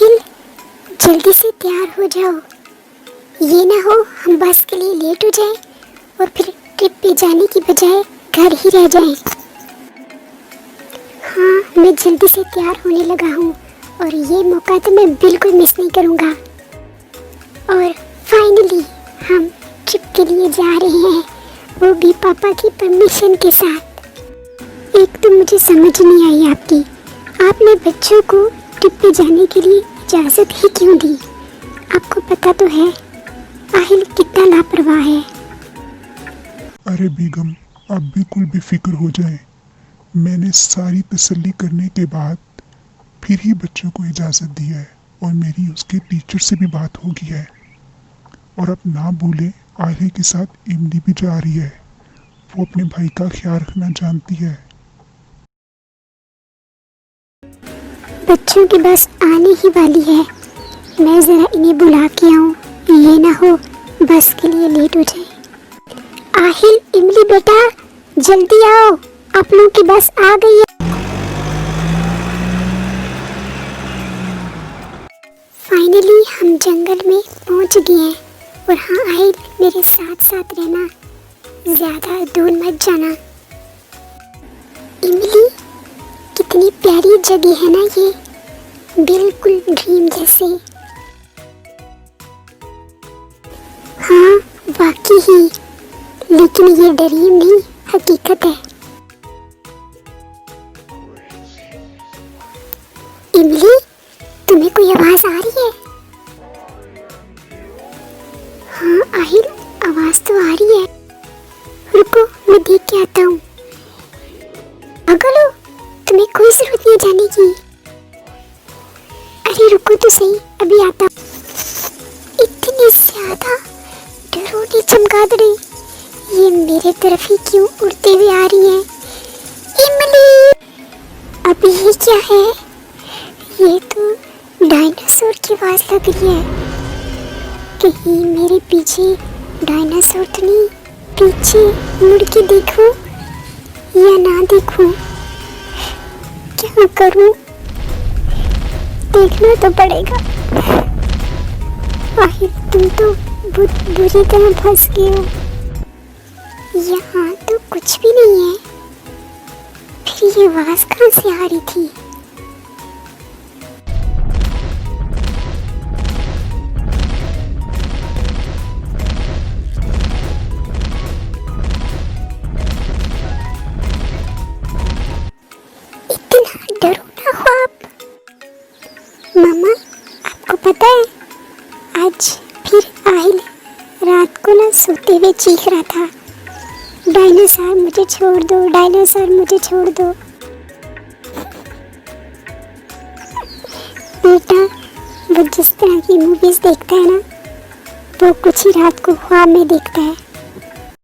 आहिल, जल्दी से तैयार हो जाओ, ये ना हो हम बस के लिए लेट हो जाए और फिर ट्रिप पे जाने की बजाय घर ही रह जाएं। हाँ, मैं जल्दी से तैयार होने लगा हूँ और ये मौका तो मैं बिल्कुल मिस नहीं करूँगा। और फाइनली हम ट्रिप के लिए जा रहे हैं, वो भी पापा की परमिशन के साथ। एक तो मुझे समझ नहीं आई आपने बच्चों को ट्रिप पे जाने के लिए इजाज़त ही क्यों दी? आपको पता तो है आहिल कितना लापरवाह है। अरे बेगम, आप बिल्कुल बेफिक्र हो जाएं। मैंने सारी तसल्ली करने के बाद फिर ही बच्चों को इजाज़त दी है और मेरी उसके टीचर से भी बात हो गई है। और अब ना भूलें, आहिल के साथ इमली भी जा रही है। वो अपने भाई का ख्याल रखना जानती है। बच्चों की बस आने ही वाली है, मैं ज़रा इन्हें बुला के आऊँ, ये ना हो बस के लिए लेट हो जाए। आहिल, इमली बेटा जल्दी आओ, आप लोगों की बस आ गई है। फाइनली हम जंगल में पहुंच गए हैं। और हाँ आहिल, मेरे साथ साथ रहना, ज़्यादा दूर मत जाना। इमली, कितनी प्यारी जगह है ना ये, बिल्कुल ड्रीम जैसे। हाँ वाकई ही, लेकिन ये ड्रीम नहीं, हकीकत है। इमली, तुम्हें कोई आवाज आ रही है? हाँ आहिल, आवाज तो आ रही है। रुको, मैं देख के आता हूँ। पागल हो, तुम्हें कोई जरूरत नहीं जाने की। अरे रुको तो सही, अभी आता हूँ। इतनी ज्यादा डरोनी चमगादड़ें, ये मेरे तरफ ही क्यों उड़ते हुए आ रही हैं? इमली, अभी ये क्या है? ये तो डायनासोर की आवाज लग रही है। कहीं मेरे पीछे डायनासोर तो नहीं? पीछे मुड़ के देखूं या ना देखूं? क्या करूं? देखना तो पड़ेगा। आहिल, तुम तो बुरी तरह फंस गए हो। यहाँ तो कुछ भी नहीं है, फिर ये आवाज कहाँ से आ रही थी? मामा, आपको पता है आज फिर आहिल रात को ना सोते हुए चीख रहा था, डायनासोर मुझे छोड़ दो, डायनासोर मुझे छोड़ दो। बेटा, वो जिस तरह की मूवीज देखता है ना, वो कुछ ही रात को ख्वाब में देखता है।